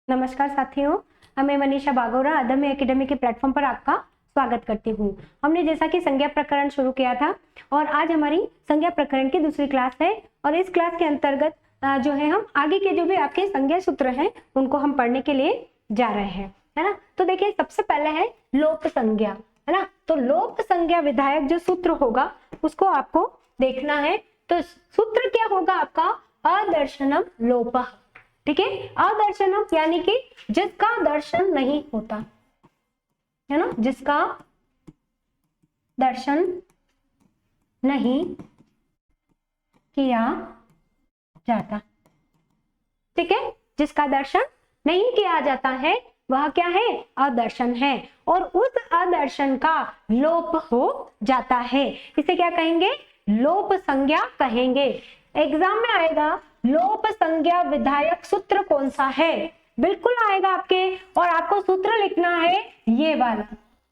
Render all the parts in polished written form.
नमस्कार साथियों, मैं मनीषा बागोरा अदम्य एकेडमी के प्लेटफॉर्म पर आपका स्वागत करती हूँ। हमने जैसा कि संज्ञा प्रकरण शुरू किया था और आज हमारी संज्ञा प्रकरण की दूसरी क्लास है और इस क्लास के अंतर्गत जो है हम आगे के जो भी आपके संज्ञा सूत्र हैं उनको हम पढ़ने के लिए जा रहे हैं, है ना। तो देखिए, सबसे पहले है लोप संज्ञा, है ना। तो लोप संज्ञा विधायक जो सूत्र होगा उसको आपको देखना है। तो सूत्र क्या होगा आपका? अदर्शनम लोपः। ठीक है, अदर्शनम यानी कि जिसका दर्शन नहीं होता, है ना, जिसका दर्शन नहीं किया जाता। ठीक है, जिसका दर्शन नहीं किया जाता है वह क्या है? अदर्शन है। और उस अदर्शन का लोप हो जाता है, इसे क्या कहेंगे? लोप संज्ञा कहेंगे। एग्जाम में आएगा लोप संज्ञा विधायक सूत्र कौन सा है, बिल्कुल आएगा आपके। और आपको सूत्र लिखना है ये वाला,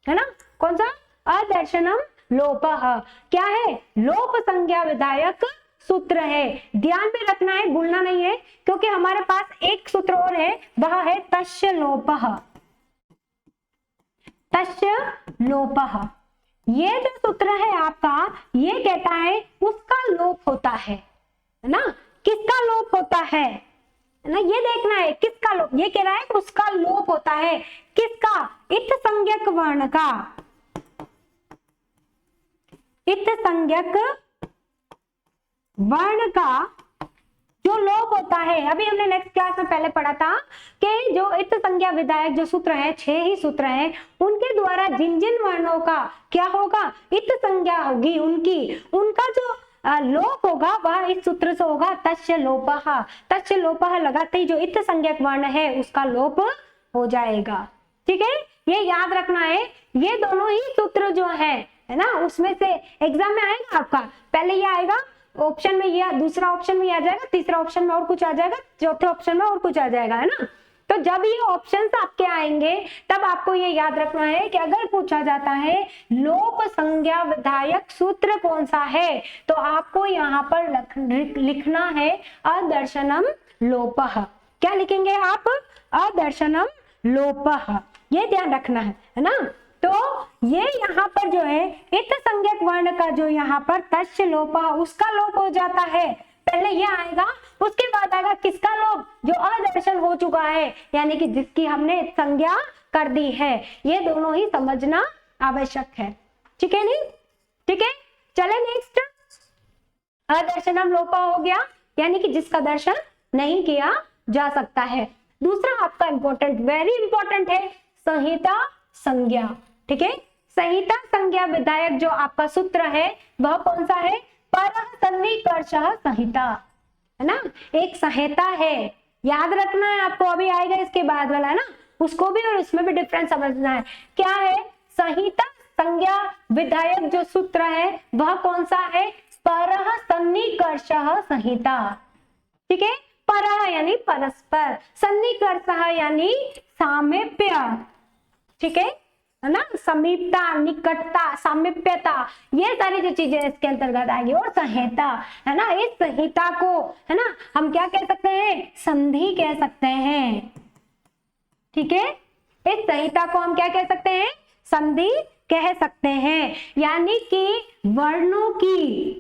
है ना। कौन सा? अदर्शनम लोपः। क्या है? लोप संज्ञा विधायक सूत्र है। ध्यान में रखना है, भूलना नहीं है, क्योंकि हमारे पास एक सूत्र और है, वह है तस्य लोपः। तस्य लोपः ये जो सूत्र है आपका, ये कहता है उसका लोप होता है ना। किसका लोप होता है ना, ये देखना है किसका लोप। ये कह रहा है उसका लोप होता है। किसका? इत संज्ञक वर्ण का। इत संज्ञक वर्ण का जो लोप होता है, अभी हमने नेक्स्ट क्लास में पहले पढ़ा था कि जो इत संज्ञा विधायक जो सूत्र है, 6 ही सूत्र हैं, उनके द्वारा जिन जिन वर्णों का क्या होगा? इत संज्ञा होगी उनकी, उनका जो लोप होगा वह इस सूत्र से होगा तस्य लोपः। तस्य लोपः लगाते ही जो इत संज्ञक वर्ण है उसका लोप हो जाएगा। ठीक है, ये याद रखना है। ये दोनों ही सूत्र जो है ना, उसमें से एग्जाम में आएगा आपका, पहले ये आएगा ऑप्शन में, ये दूसरा ऑप्शन में आ जाएगा, तीसरा ऑप्शन में और कुछ आ जाएगा, चौथे ऑप्शन में और कुछ आ जाएगा, है ना। तो जब ये ऑप्शंस आपके आएंगे तब आपको ये याद रखना है कि अगर पूछा जाता है लोप संज्ञा विधायक सूत्र कौन सा है, तो आपको यहाँ पर लिखना है अदर्शनम लोपः। क्या लिखेंगे आप? अदर्शनम लोपः। ये ध्यान रखना है ना। तो ये यहाँ पर जो है इत संज्ञक वर्ण का जो यहाँ पर तस्य लोपः, उसका लोप हो जाता है। पहले ये आएगा, उसके बाद आएगा किसका लोप? जो अदर्शन हो चुका है, यानी कि जिसकी हमने संज्ञा कर दी है। ये दोनों ही समझना आवश्यक है। ठीक है नहीं? ठीक है, चले नेक्स्ट। अदर्शनम लोपः हो गया, यानी कि जिसका दर्शन नहीं किया जा सकता है। दूसरा आपका इंपॉर्टेंट, वेरी इंपॉर्टेंट है संहिता संज्ञा। ठीक है, संहिता संज्ञा विधायक जो आपका सूत्र है वह कौन सा है? परः सन्निकर्षः संहिता, है ना। एक संहिता है, याद रखना है आपको, अभी आएगा इसके बाद वाला, है ना, उसको भी और उसमें भी डिफरेंस समझना है। क्या है? संहिता संज्ञा विधायक जो सूत्र है वह कौन सा है? परः सन्निकर्षः संहिता। ठीक है, परः यानी परस्पर, सन्निकर्षः यानी सामीप्य। ठीक है ना, समीपता, निकटता, सामीप्यता, ये सारी जो चीजें इसके अंतर्गत आएगी। और संहिता, है ना, इस संहिता को, है ना, हम क्या कह सकते हैं? संधि कह सकते हैं। ठीक है, इस संहिता को हम क्या कह सकते हैं? संधि कह सकते हैं। यानी कि वर्णों की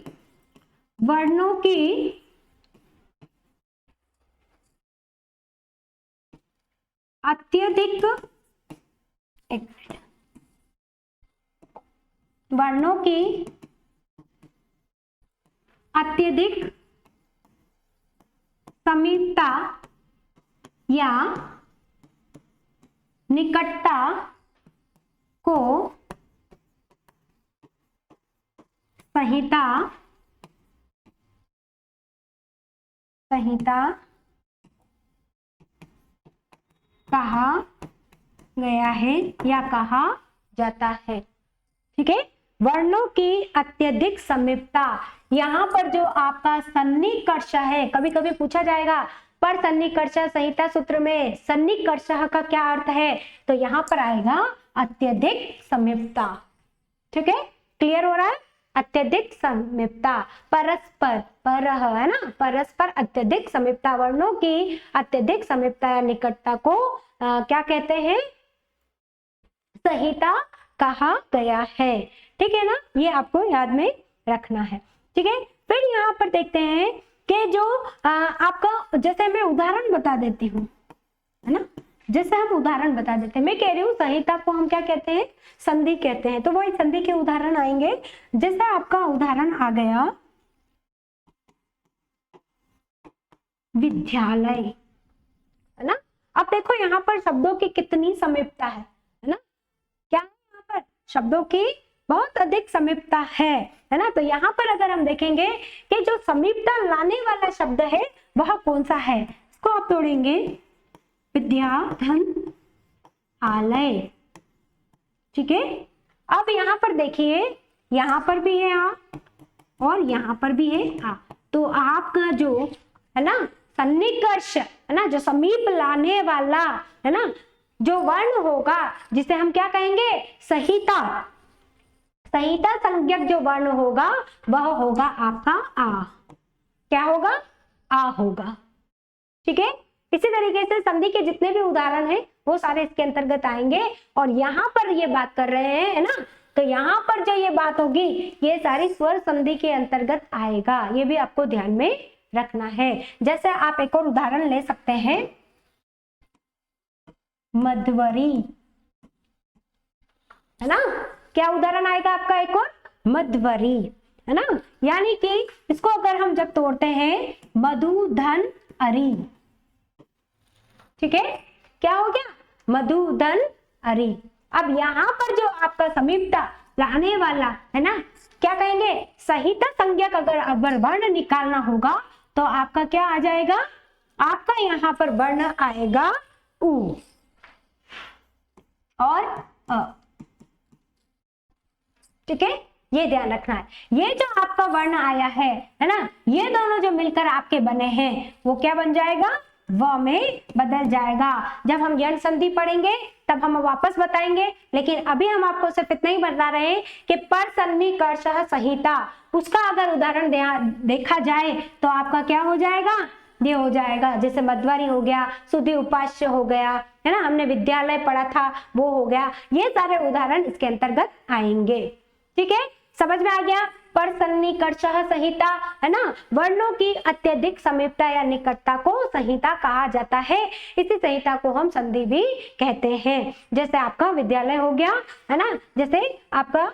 अत्यधिक, वर्णों की अत्यधिक समीपता या निकटता को संहिता कहा गया है या कहा जाता है। ठीक है, वर्णों की अत्यधिक समीपता, यहाँ पर जो आपका सन्निकर्ष है, कभी कभी पूछा जाएगा पर सन्निकर्ष संहिता सूत्र में सन्निकर्ष का क्या अर्थ है, तो यहाँ पर आएगा अत्यधिक समीपता। ठीक है, क्लियर हो रहा है? अत्यधिक समीपता, परस्पर, पर है ना, परस्पर अत्यधिक समीपता, वर्णों की अत्यधिक समीपता या निकटता को क्या कहते हैं? संहिता कहा गया है। ठीक है ना, ये आपको याद में रखना है। ठीक है, फिर यहाँ पर देखते हैं कि जो आपका, जैसे मैं उदाहरण बता देती हूँ, है ना, जैसे हम उदाहरण बता देते हैं, मैं कह रही हूँ संहिता को हम क्या कहते हैं? संधि कहते हैं। तो वही संधि के उदाहरण आएंगे। जैसे आपका उदाहरण आ गया विद्यालय, है ना। अब देखो यहाँ पर शब्दों की कितनी समीपता है ना, क्या है यहाँ पर? शब्दों की बहुत अधिक समीपता है ना। तो यहाँ पर अगर हम देखेंगे कि जो समीपता लाने वाला शब्द है वह कौन सा है, इसको आप तोड़ेंगे, विद्या धन आलय। ठीक है, अब यहाँ पर देखिए, यहाँ पर भी है आ और यहाँ पर भी है आ। तो आपका जो है ना सन्निकर्ष, है ना, जो समीप लाने वाला, है ना, जो वर्ण होगा जिसे हम क्या कहेंगे? संहिता। संहिता संज्ञक जो वर्ण होगा वह होगा आपका आ। क्या होगा? आ होगा। ठीक है, इसी तरीके से संधि के जितने भी उदाहरण हैं वो सारे इसके अंतर्गत आएंगे। और यहाँ पर ये बात कर रहे हैं, है ना, तो यहाँ पर जो ये बात होगी ये सारी स्वर संधि के अंतर्गत आएगा। ये भी आपको ध्यान में रखना है। जैसे आप एक और उदाहरण ले सकते हैं, मध्वरी, है ना। क्या उदाहरण आएगा आपका एक और? मध्वरी, है ना। यानी कि इसको अगर हम जब तोड़ते हैं, मधु धन अरी। ठीक है, क्या हो गया? मधु धन अरी। अब यहाँ पर जो आपका समीपता लाने वाला, है ना, क्या कहेंगे? संहिता संज्ञक अगर वर्ण निकालना होगा तो आपका क्या आ जाएगा? आपका यहाँ पर वर्ण आएगा उ और अ। ठीक है, ये ध्यान रखना है। ये जो आपका वर्ण आया है ना, ये दोनों जो मिलकर आपके बने हैं वो क्या बन जाएगा? व में बदल जाएगा। जब हम यण संधि पढ़ेंगे तब हम वापस बताएंगे, लेकिन अभी हम आपको सिर्फ इतना ही बता रहे हैं कि पर सन्निकर्षः संहिता, उसका अगर उदाहरण देखा जाए तो आपका क्या हो जाएगा? ये हो जाएगा। जैसे मध्वरी हो गया, सुधि उपास्य हो गया, है ना, हमने विद्यालय पढ़ा था वो हो गया। ये सारे उदाहरण इसके अंतर्गत आएंगे। ठीक है, समझ में आ गया? पर सन्निकर्षः संहिता, है ना, वर्णों की अत्यधिक समीपता या निकटता को संहिता कहा जाता है। इसी संहिता को हम संधि भी कहते हैं। जैसे आपका विद्यालय हो गया, है ना, जैसे आपका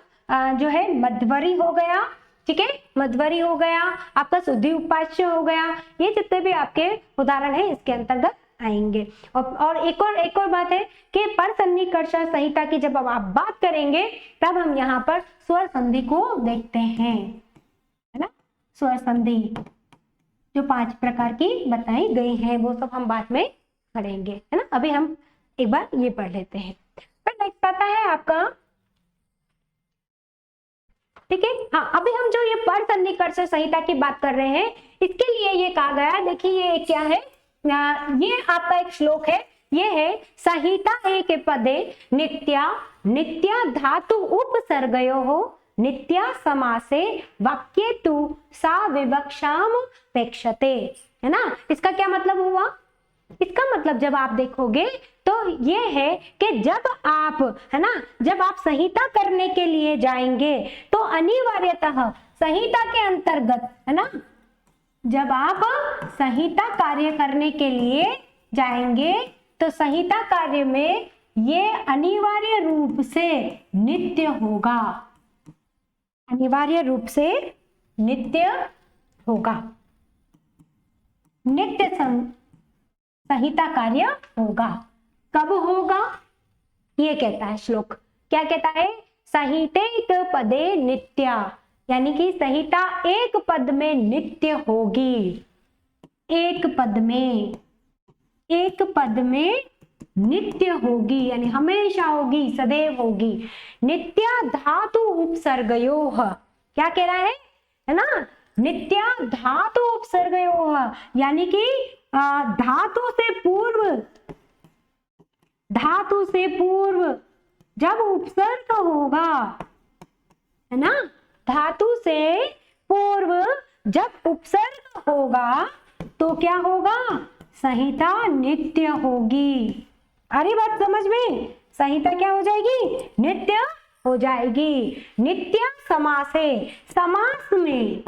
जो है मध्वरी हो गया। ठीक है, मध्वरी हो गया, आपका सुधि उपास्य हो गया। ये जितने भी आपके उदाहरण है इसके अंतर्गत आएंगे। और एक और बात है कि पर सन्निकर्षः संहिता की जब आप बात करेंगे तब हम यहाँ पर स्वर संधि को देखते हैं, है ना। स्वर संधि जो 5 प्रकार की बताई गई है वो सब हम बाद में पढ़ेंगे, है ना। अभी हम एक बार ये पढ़ लेते हैं। फिर नेक्स्ट आता है आपका, ठीक है, हाँ, अभी हम जो ये पर सन्निकर्षः संहिता की बात कर रहे हैं इसके लिए ये कहा गया, देखिए ये क्या है, ये आपका एक श्लोक है। ये है, संहिता एक पदे नित्या नित्या धातु उपसर्गयोः नित्या समासे वाक्ये तु सा विवक्षाम पेक्षते, है ना। इसका क्या मतलब हुआ? इसका मतलब जब आप देखोगे तो ये है कि जब आप, है ना, जब आप संहिता करने के लिए जाएंगे तो अनिवार्यतः संहिता के अंतर्गत, है ना, जब आप संहिता कार्य करने के लिए जाएंगे तो संहिता कार्य में ये अनिवार्य रूप से नित्य होगा, अनिवार्य रूप से नित्य होगा, नित्य संहिता कार्य होगा। कब होगा? ये कहता है श्लोक, क्या कहता है? संहितेक पदे नित्या, यानी कि संहिता एक पद में नित्य होगी। एक पद में, एक पद में नित्य होगी, यानी हमेशा होगी, सदैव होगी। नित्या धातु उपसर्गयोः, क्या कह रहा है ना, नित्या धातु उपसर्गयोः, यानी कि धातु से पूर्व, धातु से पूर्व जब उपसर्ग होगा, है ना, धातु से पूर्व जब उपसर्ग होगा तो क्या होगा? संहिता नित्य होगी। आ रही बात समझ में? संहिता क्या हो जाएगी? नित्य हो जाएगी। नित्य समास है। समास में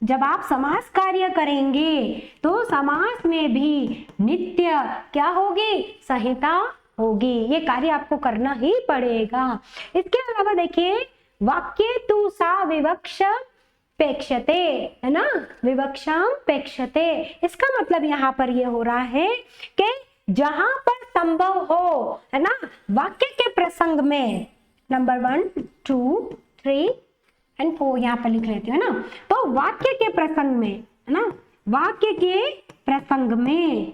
जब आप समास कार्य करेंगे तो समास में भी नित्य क्या होगी? संहिता होगी। ये कार्य आपको करना ही पड़ेगा। इसके अलावा देखिए, वाक्ये तु सा विवक्षा पेक्षते, है ना, विवक्षाम पेक्षते। इसका मतलब यहाँ पर ये हो रहा है कि जहां पर संभव हो, है ना, वाक्य के प्रसंग में, नंबर 1, 2, 3 एंड 4 यहाँ पर लिख लेती हूँ ना, तो वाक्य के प्रसंग में, है ना, वाक्य के प्रसंग में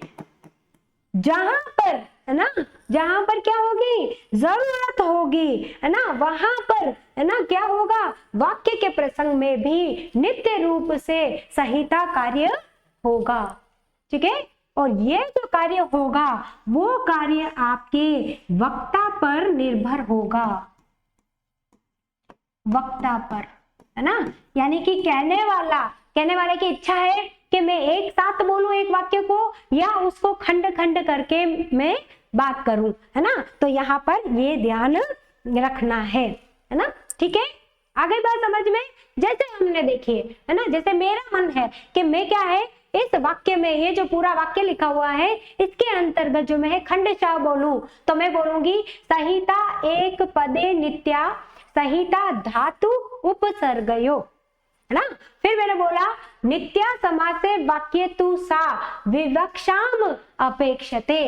जहां पर, है ना, जहां पर क्या होगी? जरूरत होगी, है ना, वहां पर, है ना, क्या होगा? वाक्य के प्रसंग में भी नित्य रूप से संहिता कार्य होगा। ठीक है। और ये जो कार्य होगा वो कार्य आपके वक्ता पर निर्भर होगा। वक्ता पर, है ना, यानी कि कहने वाले की इच्छा है कि मैं एक साथ बोलूं एक वाक्य को, या उसको खंड खंड करके मैं बात करूं, है ना। तो यहाँ पर ये ध्यान रखना है ना। ठीक है। आगे बात समझ में? जैसे हमने देखिए, है ना, जैसे मेरा मन है कि मैं क्या है, इस वाक्य में, ये जो पूरा वाक्य लिखा हुआ है इसके अंतर्गत जो मैं खंडशः बोलूं, तो मैं बोलूंगी संहिता एक पदे नित्या संहिता धातु उपसर्गयो, है ना। फिर मैंने बोला नित्या समासे वाक्य तु सा विवक्षाम अपेक्षते।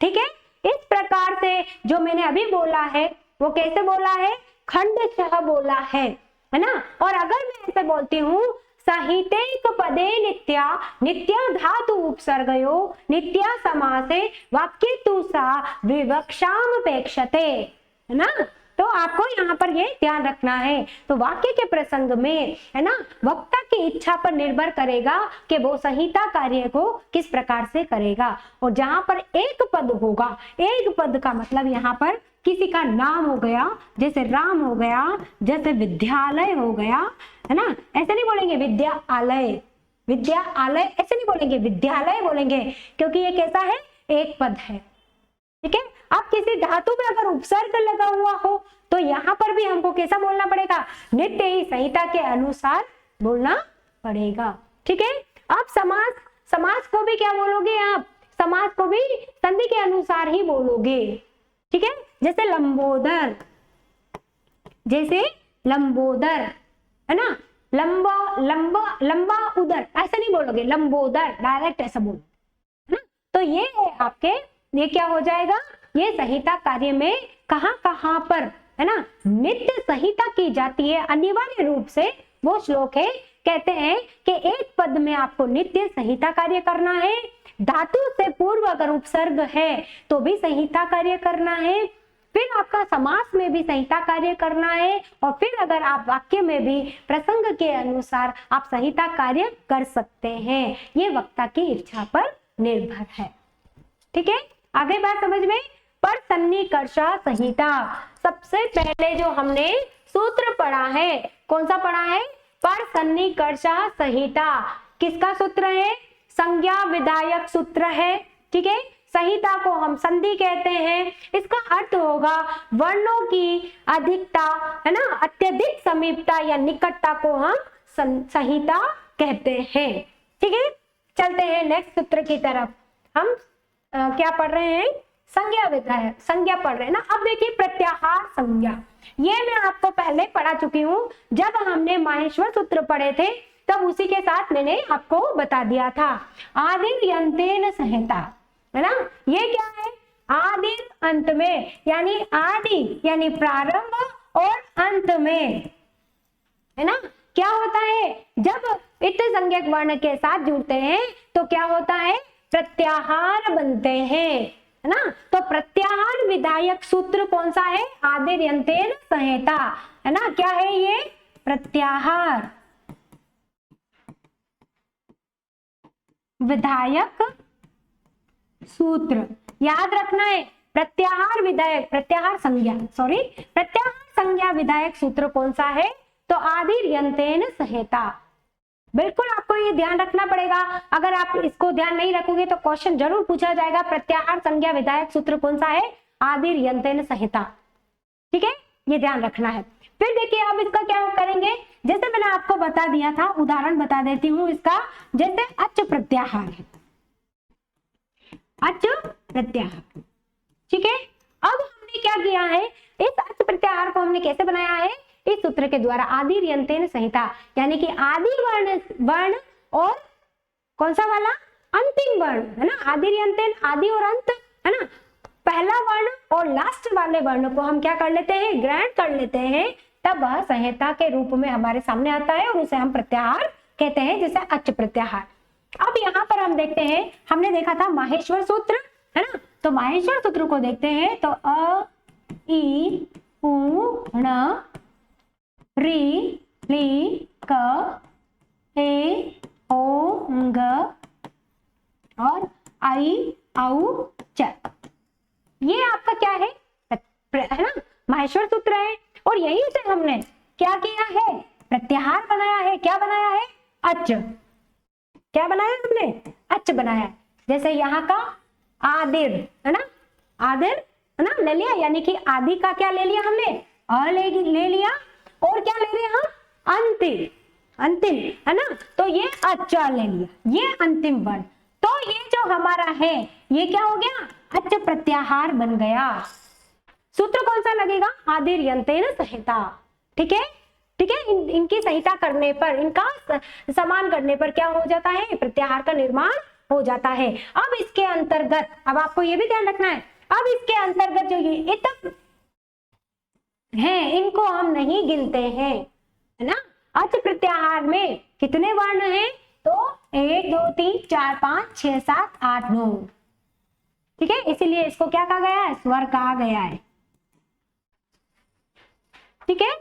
ठीक है। इस प्रकार से जो मैंने अभी बोला है वो कैसे बोला है? खंडशः बोला है ना। और अगर मैं ऐसे बोलती हूँ संहितेक पदे नित्या नित्या धातु उपसर्गयो नित्या समासे वाक्य तु सा विवक्षाम अपेक्षते, है ना। तो आपको यहाँ पर ये ध्यान रखना है। तो वाक्य के प्रसंग में, है ना, वक्ता की इच्छा पर निर्भर करेगा कि वो संहिता कार्य को किस प्रकार से करेगा। और जहां पर एक पद होगा, एक पद का मतलब यहाँ पर किसी का नाम हो गया, जैसे राम हो गया, जैसे विद्यालय हो गया, है ना। ऐसे नहीं बोलेंगे विद्यालय, विद्यालय ऐसे नहीं बोलेंगे, विद्यालय बोलेंगे, क्योंकि ये कैसा है? एक पद है। ठीक है। अब किसी धातु में अगर उपसर्ग लगा हुआ हो तो यहाँ पर भी हमको कैसा बोलना पड़ेगा? नित्य ही संहिता के अनुसार बोलना पड़ेगा। ठीक है। अब समास को भी क्या बोलोगे आप? समास को भी संधि के अनुसार ही बोलोगे। ठीक है। जैसे लंबोदर, है ना, लंबा उदर, ऐसे नहीं बोलोगे, लंबोदर डायरेक्ट ऐसा बोलो, है ना। तो ये है आपके, ये क्या हो जाएगा? ये संहिता कार्य में कहां पर, है ना, नित्य संहिता की जाती है अनिवार्य रूप से। वो श्लोक है, कहते हैं कि एक पद में आपको नित्य संहिता कार्य करना है, धातु से पूर्व अगर उपसर्ग है तो भी संहिता कार्य करना है, फिर आपका समास में भी संहिता कार्य करना है, और फिर अगर आप वाक्य में भी प्रसंग के अनुसार आप संहिता कार्य कर सकते हैं। ये वक्ता की इच्छा पर निर्भर है। ठीक है। आगे बात समझ में? पर सन्निकर्ष संहिता, सबसे पहले जो हमने सूत्र पढ़ा है, कौन सा पढ़ा है? पर सन्निकर्ष संहिता। किसका सूत्र है? संज्ञा विधायक सूत्र है। ठीक है। संहिता को हम संधि कहते हैं। इसका अर्थ होगा वर्णों की अधिकता, है ना, अत्यधिक समीपता या निकटता को हम संहिता कहते हैं। ठीक है। चलते हैं नेक्स्ट सूत्र की तरफ। हम क्या पढ़ रहे हैं? संज्ञा विधायक, संज्ञा पढ़ रहे हैं ना। अब देखिए प्रत्याहार संज्ञा, ये मैं आपको पहले पढ़ा चुकी हूँ। जब हमने माहेश्वर सूत्र पढ़े थे तब उसी के साथ मैंने आपको बता दिया था। आदिर यंतेन संहिता, है ना। ये क्या है? आदि अंत में, यानी आदि यानी प्रारंभ और अंत में, है ना। क्या होता है? जब इत संज्ञक वर्ण के साथ जुड़ते हैं तो क्या होता है? प्रत्याहार बनते हैं, है ना। तो प्रत्याहार विधायक सूत्र कौन सा है? आदिर यंतेन संहिता, है ना। क्या है ये? प्रत्याहार विधायक सूत्र, याद रखना है। प्रत्याहार विधायक, प्रत्याहार संज्ञा विधायक सूत्र कौन सा है? तो आदिर्यंतेन सहेता। बिल्कुल आपको ये ध्यान रखना पड़ेगा, अगर आप इसको ध्यान नहीं रखोगे तो क्वेश्चन जरूर पूछा जाएगा। प्रत्याहार संज्ञा विधायक सूत्र कौन सा है? आदिर्यंतेन सहेता। ठीक है, ये ध्यान रखना है। फिर देखिए अब इसका क्या करेंगे, जैसे मैंने आपको बता दिया था, उदाहरण बता देती हूँ इसका। जैसे अच प्रत्याहार है, अच प्रत्याहार। ठीक है, अब हमने क्या किया है, इस अच प्रत्याहार को हमने कैसे बनाया है? इस सूत्र के द्वारा आदिर्यंतेन संहिता, यानी कि आदि वर्ण और कौन सा वाला? अंतिम वर्ण, है ना। आदिर्यंतेन, आदि और अंत, है ना। पहला वर्ण और लास्ट वाले वर्ण को हम क्या कर लेते हैं? ग्रहण कर लेते हैं, तब वह संहिता के रूप में हमारे सामने आता है और उसे हम प्रत्याहार कहते हैं, जैसे अच प्रत्याहार। अब यहाँ पर हम देखते हैं, हमने देखा था माहेश्वर सूत्र, है ना। तो माहेश्वर सूत्र को देखते हैं तो अ इ उ ण रि ली क ए ओ ग और आई औ च। ये आपका क्या है ना, माहेश्वर सूत्र है। और यहीं से हमने क्या किया है? प्रत्याहार बनाया है। क्या बनाया है? अच। क्या बनाया हमने? अच बनाया। जैसे यहाँ का आदिर, है ना, आदिर, है ना, ले लिया, यानी कि आदि का क्या ले लिया हमने? अ ले लिया, और क्या ले लिया हम? अंतिम, अंतिम, है ना। तो ये अच ले लिया, ये अंतिम वर्ण। तो ये जो हमारा है, ये क्या हो गया? अच प्रत्याहार बन गया। सूत्र कौन सा लगेगा? आदिर्यंतेन सहिता। ठीक है, ठीक है। इनकी संहिता करने पर, इनका समान करने पर क्या हो जाता है? प्रत्याहार का निर्माण हो जाता है। अब इसके अंतर्गत, अब आपको ये भी ध्यान रखना है, अब इसके अंतर्गत जो ये इत है, इनको हम नहीं गिनते हैं, है ना। अच प्रत्याहार में कितने वर्ण हैं? तो 1 2 3 4 5 6 7 8 9। ठीक है, इसीलिए इसको क्या कहा गया है? स्वर कहा गया है। ठीक है,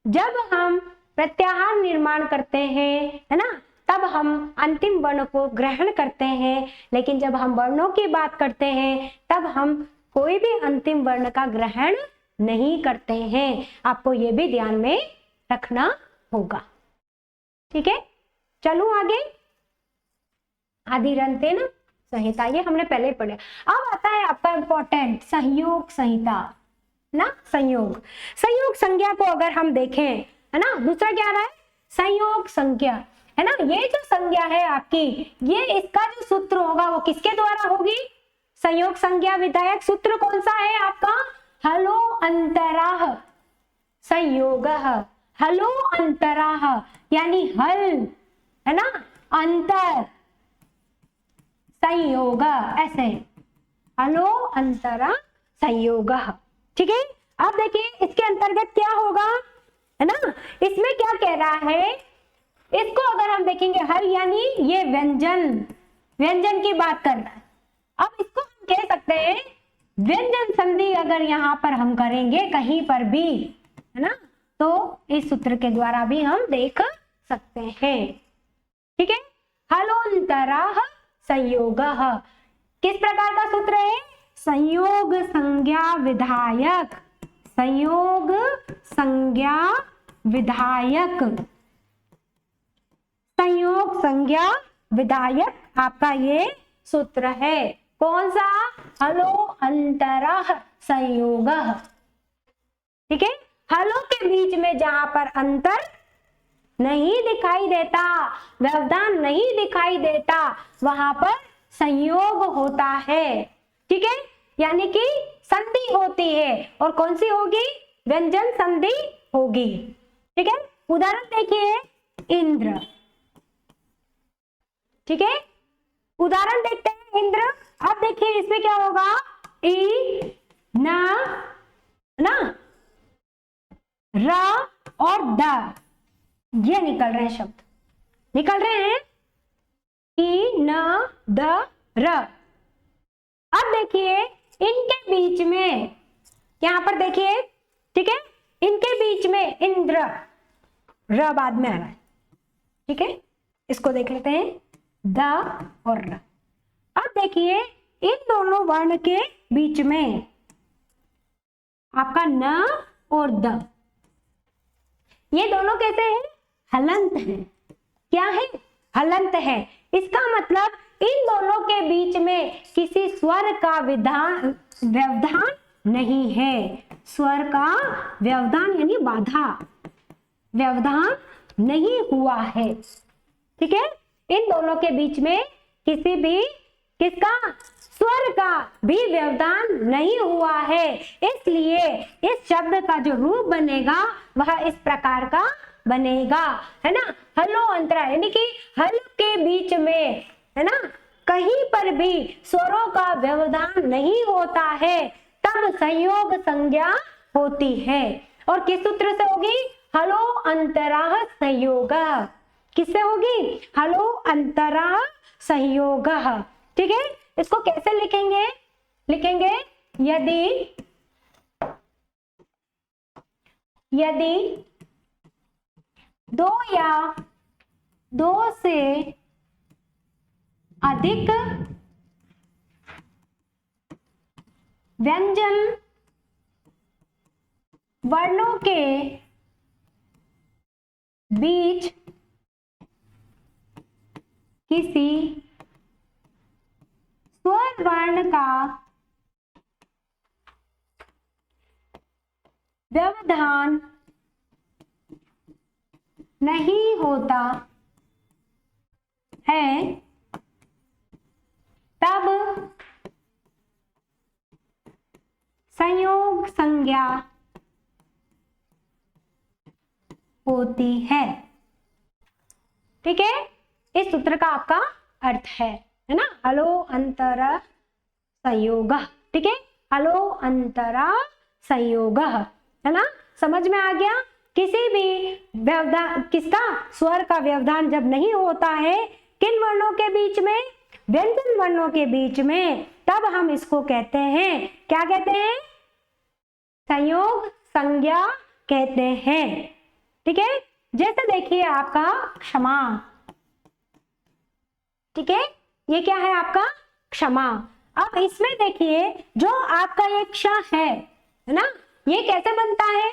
जब हम प्रत्याहार निर्माण करते हैं, है ना, तब हम अंतिम वर्ण को ग्रहण करते हैं, लेकिन जब हम वर्णों की बात करते हैं तब हम कोई भी अंतिम वर्ण का ग्रहण नहीं करते हैं। आपको ये भी ध्यान में रखना होगा। ठीक है, चलो आगे। आदिर्यंतेन संहिता, ये हमने पहले पढ़ा। अब आता है आपका इंपॉर्टेंट सहयोग संहिता ना। संयोग, संयोग संज्ञा को अगर हम देखें, है ना, दूसरा क्या आ रहा है? संयोग संज्ञा, है ना। ये जो संज्ञा है आपकी, ये इसका जो सूत्र होगा वो किसके द्वारा होगी? संयोग संज्ञा विधायक सूत्र कौन सा है आपका? हलो अंतराह संयोगः। हलो अंतराह यानी हल, है ना, अंतर, संयोग, ऐसे हलो अंतरा संयोगः। ठीक है, अब देखिए इसके अंतर्गत क्या होगा, है ना। इसमें क्या कह रहा है? इसको अगर हम देखेंगे, हल यानी ये व्यंजन, व्यंजन की बात कर रहा है। अब इसको हम कह सकते हैं व्यंजन संधि, अगर यहाँ पर हम करेंगे कहीं पर भी, है ना, तो इस सूत्र के द्वारा भी हम देख सकते हैं। ठीक है, हलोन्तराः संयोगः किस प्रकार का सूत्र है? संयोग संज्ञा विधायक, संयोग संज्ञा विधायक, संयोग संज्ञा विधायक आपका ये सूत्र है। कौन सा? हलो अंतरः संयोगः। ठीक है, हलों के बीच में जहां पर अंतर नहीं दिखाई देता, व्यवधान नहीं दिखाई देता, वहां पर संयोग होता है। ठीक है, यानी कि संधि होती है, और कौन सी होगी? व्यंजन संधि होगी। ठीक है, उदाहरण देखिए, इंद्र। ठीक है, उदाहरण देखते हैं इंद्र। अब देखिए इसमें क्या होगा? ई ना र और द, ये निकल रहे हैं, शब्द निकल रहे हैं, ई न द र। अब देखिए इनके बीच में, यहां पर देखिए, ठीक है, इनके बीच में इंद्र, र बाद में आ रहा है। ठीक है, इसको देख लेते हैं, द और र। अब देखिए इन दोनों वर्ण के बीच में आपका न और द, ये दोनों कैसे हैं? हलंत है। क्या है? हलंत है। इसका मतलब इन दोनों के बीच में किसी स्वर का व्यवधान नहीं है। स्वर का व्यवधान यानी बाधा, व्यवधान नहीं हुआ है। ठीक है, इन दोनों के बीच में किसी भी किसका स्वर का भी व्यवधान नहीं हुआ है। इसलिए इस शब्द का जो रूप बनेगा वह इस प्रकार का बनेगा, है ना। हलो अंतरा यानी कि हल के बीच में, है ना, कहीं पर भी स्वरों का व्यवधान नहीं होता है, तब संयोग संज्ञा होती है। और किस सूत्र से होगी? हलो अंतरा संयोग। किससे होगी? हलो अंतरा संयोग। ठीक है, इसको कैसे लिखेंगे? लिखेंगे यदि दो या दो से अधिक व्यंजन वर्णों के बीच किसी स्वर वर्ण का व्यवधान नहीं होता है, तब संयोग संज्ञा होती है। ठीक है, इस सूत्र का आपका अर्थ है ना, हलो अंतरा संयोग। ठीक है, हलो अंतरा संयोग, है ना, समझ में आ गया। किसी भी व्यवधान, किसका? स्वर का व्यवधान जब नहीं होता है किन वर्णों के बीच में? व्यंजन वर्णों के बीच में, तब हम इसको कहते हैं, क्या कहते हैं? संयोग संज्ञा कहते हैं। ठीक है, जैसे देखिए आपका क्षमा। ठीक है, ये क्या है आपका? क्षमा। अब इसमें देखिए जो आपका ये क्ष है ना, ये कैसे बनता है?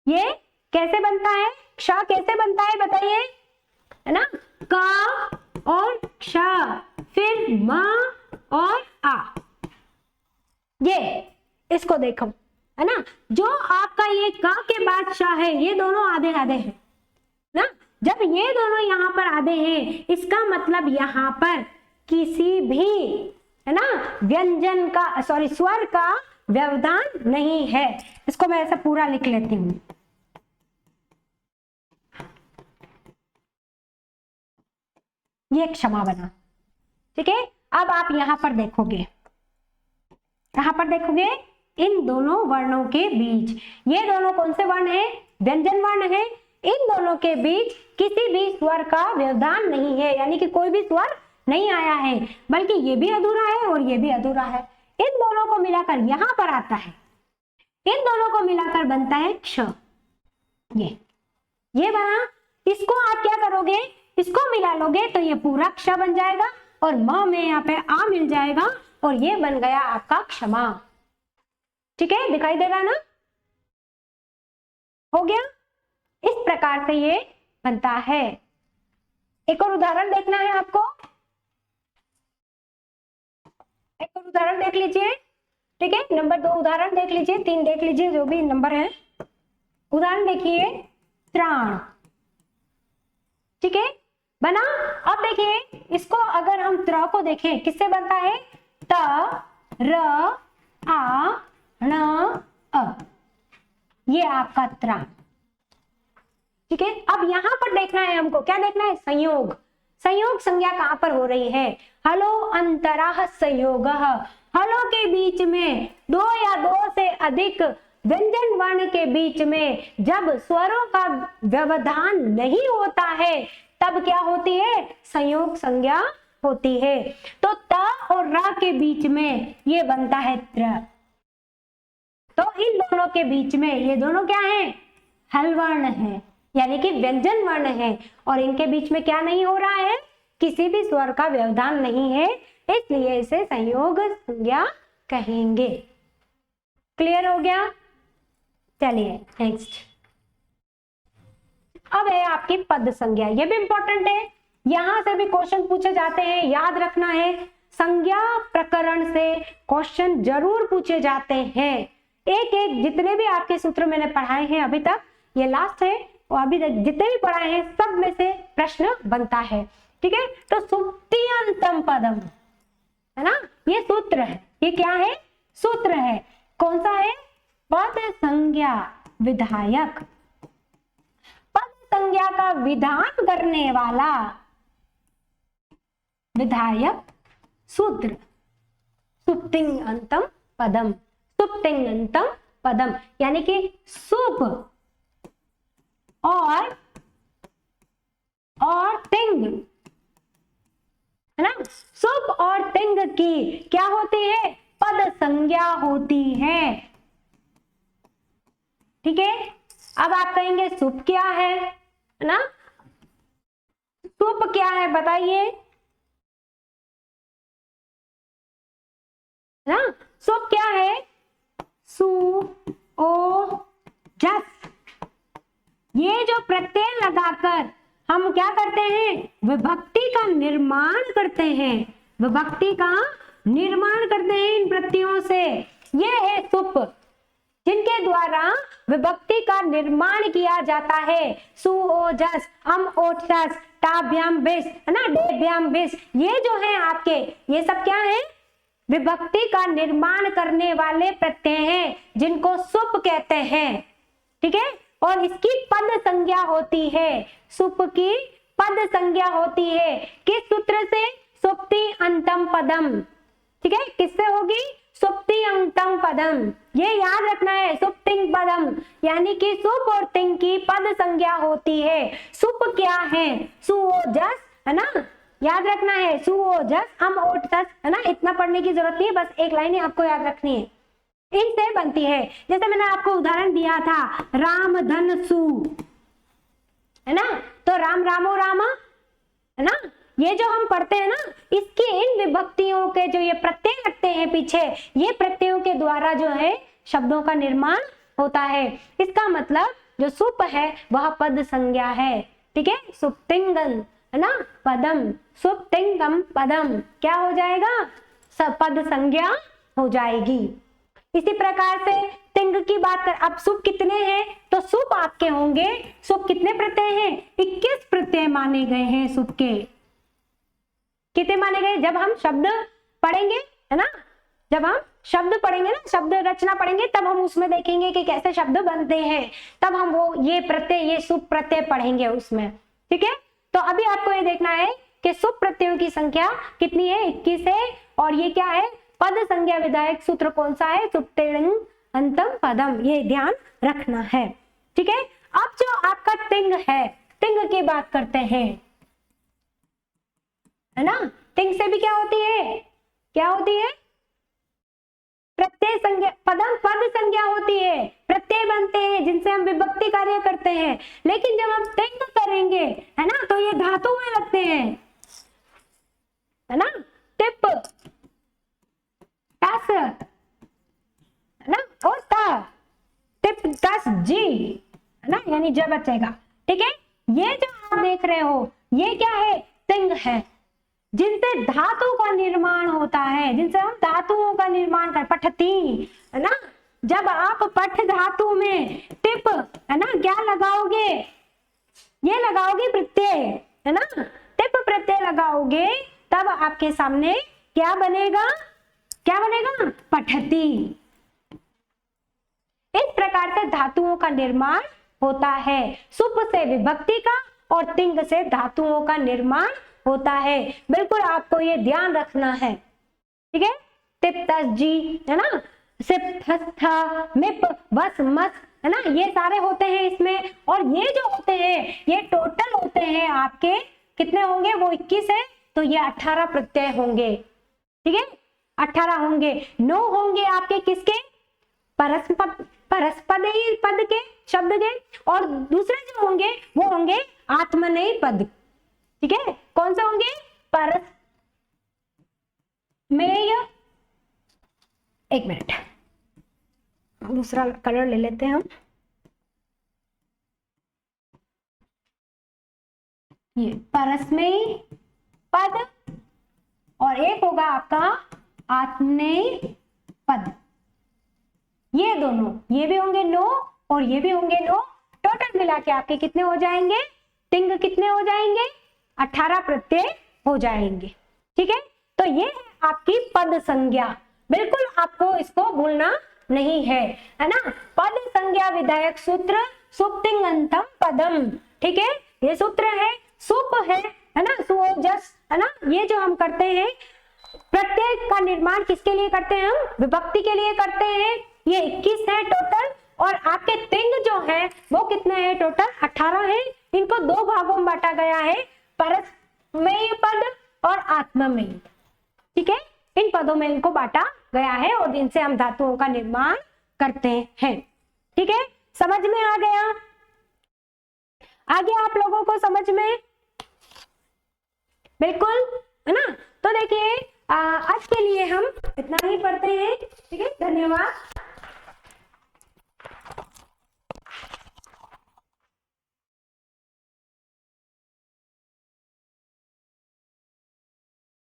ये कैसे बनता है? क्ष कैसे बनता है बताइए, है ना, का और क्ष, फिर म और आ। ये इसको देखो, है ना, जो आपका ये का के बाद श है, ये दोनों आधे आधे हैं ना। जब ये दोनों यहाँ पर आधे हैं, इसका मतलब यहाँ पर किसी भी, है ना, व्यंजन का, सॉरी, स्वर का व्यवधान नहीं है। इसको मैं ऐसा पूरा लिख लेती हूँ। ये क्षमा बना। ठीक है, अब आप यहाँ पर देखोगे, यहाँ पर देखोगे इन दोनों वर्णों के बीच, ये दोनों कौन से वर्ण हैं? व्यंजन वर्ण है। इन दोनों के बीच किसी भी स्वर का व्यवधान नहीं है, यानी कि कोई भी स्वर नहीं आया है, बल्कि ये भी अधूरा है और ये भी अधूरा है। इन दोनों को मिलाकर यहाँ पर आता है, इन दोनों को मिलाकर बनता है क्ष। ये बना। इसको आप क्या करोगे? इसको मिला लोगे तो ये पूरा क्ष बन जाएगा, और म में यहाँ पे आ मिल जाएगा, और ये बन गया आपका क्षमा। ठीक है, दिखाई दे रहा है ना? हो गया। इस प्रकार से ये बनता है। एक और उदाहरण देखना है आपको, एक और उदाहरण देख लीजिए। ठीक है, नंबर 2 उदाहरण देख लीजिए, 3 देख लीजिए, जो भी नंबर है। उदाहरण देखिए, त्राण। ठीक है, बना। अब देखिए इसको अगर हम त्र को देखें, किससे बनता है? त र आ ण अ, ये आपका त्राण। ठीक है, अब यहां पर देखना है हमको, क्या देखना है? संयोग। संयोग संज्ञा कहां पर हो रही है? हलो अंतराः संयोग। हलो के बीच में, दो या दो से अधिक व्यंजन वर्ण के बीच में जब स्वरों का व्यवधान नहीं होता है, तब क्या होती है? संयोग संज्ञा होती है। तो त और र के बीच में ये बनता है त्र। तो इन दोनों के बीच में ये दोनों क्या है? हल वर्ण है, यानी कि व्यंजन वर्ण है, और इनके बीच में क्या नहीं हो रहा है? किसी भी स्वर का व्यवधान नहीं है, इसलिए इसे संयोग संज्ञा कहेंगे। क्लियर हो गया? चलिए नेक्स्ट। अब है आपकी पद संज्ञा, ये भी इंपॉर्टेंट है, यहां से भी क्वेश्चन पूछे जाते हैं, याद रखना है। संज्ञा प्रकरण से क्वेश्चन जरूर पूछे जाते हैं। एक एक जितने भी आपके सूत्र मैंने पढ़ाए हैं अभी तक, ये लास्ट है, और अभी तक जितने भी पढ़ाए हैं सब में से प्रश्न बनता है। ठीक है, तो सुप्तियंतम पदम, है ना, ये सूत्र है, ये क्या है, सूत्र है। कौन सा है, पद संज्ञा विधायक, पद संज्ञा का विधान करने वाला विधायक सूत्र, सुप्तियंतम पदम, सुप्तियंतम पदम, यानी कि सुप और तिंग, है ना, सुप और तिंग की क्या होती है, पद संज्ञा होती है। ठीक है, अब आप कहेंगे सुप क्या है ना, सुप क्या है बताइए, ना, सुप क्या है, सु ओ जस, ये जो प्रत्यय लगाकर हम क्या करते हैं, विभक्ति का निर्माण करते हैं, विभक्ति का निर्माण करते हैं इन प्रत्ययों से, ये है सुप, जिनके द्वारा विभक्ति का निर्माण किया जाता है। सु ओ जस, अम ओट सस, टाभ्याम बिस, है ना, डेभ्याम बिस, ये जो है आपके, ये सब क्या है, विभक्ति का निर्माण करने वाले प्रत्यय हैं, जिनको सुप कहते हैं। ठीक है, और इसकी पद संज्ञा होती है, सुप की पद संज्ञा होती है, किस सूत्र से, सुप्ति अंतम पदम। ठीक है, किससे होगी, सुप्ति अंतम पदम, ये याद रखना है, सुप्तिंग पदम, यानी कि सुप और तिंग की पद संज्ञा होती है। सुप क्या है, सुओजस, है ना, याद रखना है, सुओजस, हम ओट सस, है ना, इतना पढ़ने की जरूरत नहीं है, बस एक लाइन ही आपको याद रखनी है, इनसे बनती है। जैसे मैंने आपको उदाहरण दिया था, राम धन सु, है ना, तो राम रामो रामा, है ना, ये जो हम पढ़ते हैं ना, इसकी इन विभक्तियों के जो ये प्रत्यय लगते हैं पीछे, ये प्रत्ययों के द्वारा जो है शब्दों का निर्माण होता है। इसका मतलब जो सुप है वह पद संज्ञा है। ठीक है, सुप्तिंगन, है ना, पदम, सुप्तिंगम पदम क्या हो जाएगा, पद संज्ञा हो जाएगी। इसी प्रकार से तिंग की बात कर, अब सुप कितने हैं, तो सुप आपके होंगे, सुप कितने प्रत्यय हैं, 21 प्रत्यय माने गए हैं सुप के। कितने माने गए, जब हम शब्द पढ़ेंगे, है ना, जब हम शब्द पढ़ेंगे ना, शब्द रचना पढ़ेंगे, तब हम उसमें देखेंगे कि कैसे शब्द बनते हैं, तब हम वो ये प्रत्यय, ये सुप प्रत्यय पढ़ेंगे उसमें। ठीक है, तो अभी आपको ये देखना है कि सुप प्रत्ययों की संख्या कितनी है, 21 है, और ये क्या है, पद संज्ञा विधायक सूत्र कौन सा है, सुप्तिंग अंतम पदम, ये ध्यान रखना है। ठीक है, अब जो आपका तिंग है, तिंग की बात करते हैं, है ना, तिंग से भी क्या होती है, क्या होती है, प्रत्यय संज्ञा, पदम पद संज्ञा होती है, प्रत्यय बनते हैं जिनसे हम विभक्ति कार्य करते हैं। लेकिन जब हम तिंग करेंगे, है ना, तो ये धातु में लगते हैं, है ना, टिप, टस, है ना, और ता, टिप टस जी, है ना, यानी ज बचेगा। ठीक है, ये जो आप देख रहे हो ये क्या है, तिंग है, जिनसे धातु का निर्माण होता है, जिनसे हम धातुओं का निर्माण कर, पठती, है ना, जब आप पठ धातु में टिप, है ना, क्या लगाओगे, ये लगाओगे प्रत्यय, है ना, टिप प्रत्यय लगाओगे, तब आपके सामने क्या बनेगा, क्या बनेगा, पठती। इस प्रकार से धातुओं का निर्माण होता है, सुप से विभक्ति का और तिंग से धातुओं का निर्माण होता है। बिल्कुल आपको ये ध्यान रखना है। ठीक है, टिप तस जी, है ना, सिप थस था, मिप वस मस, है ना, ये सारे होते हैं इसमें, और ये जो होते हैं ये टोटल होते हैं आपके, कितने होंगे, वो 21 है, तो ये 18 प्रत्यय होंगे। ठीक है, 18 होंगे, 9 होंगे आपके किसके, परस्पदेय पद के, शब्द के, और दूसरे जो होंगे वो होंगे आत्मनेय पद। ठीक है, कौन से होंगे, परस्मेय, एक मिनट दूसरा कलर ले लेते हैं हम, ये परस्मैयी पद और एक होगा आपका आत्मनेयी पद। ये दोनों, ये भी होंगे 9 और ये भी होंगे 9, टोटल मिला के आपके कितने हो जाएंगे, तिंग कितने हो जाएंगे, 18 प्रत्यय हो जाएंगे। ठीक है, तो ये है आपकी पद संज्ञा। बिल्कुल आपको इसको भूलना नहीं है ना। पद संज्ञा विधायक सूत्र सुप्तिंगंतम पदम। ठीक है, ये सूत्र है, सुप है ना, सुओजस है ना। ये जो हम करते हैं, प्रत्यय का निर्माण किसके लिए करते हैं, हम विभक्ति के लिए करते हैं। ये 21 है टोटल, और आपके तिंग जो है वो कितने हैं, टोटल 18 है। इनको 2 भागों में बांटा गया है, परस्मैयी पद और आत्मनेयी। ठीक है, इन पदों में इनको बांटा गया है और इनसे हम धातुओं का निर्माण करते हैं। ठीक है, समझ में आ गया, आ गया आप लोगों को समझ में, बिल्कुल है ना। तो देखिए आज के लिए हम इतना ही पढ़ते हैं। ठीक है, धन्यवाद।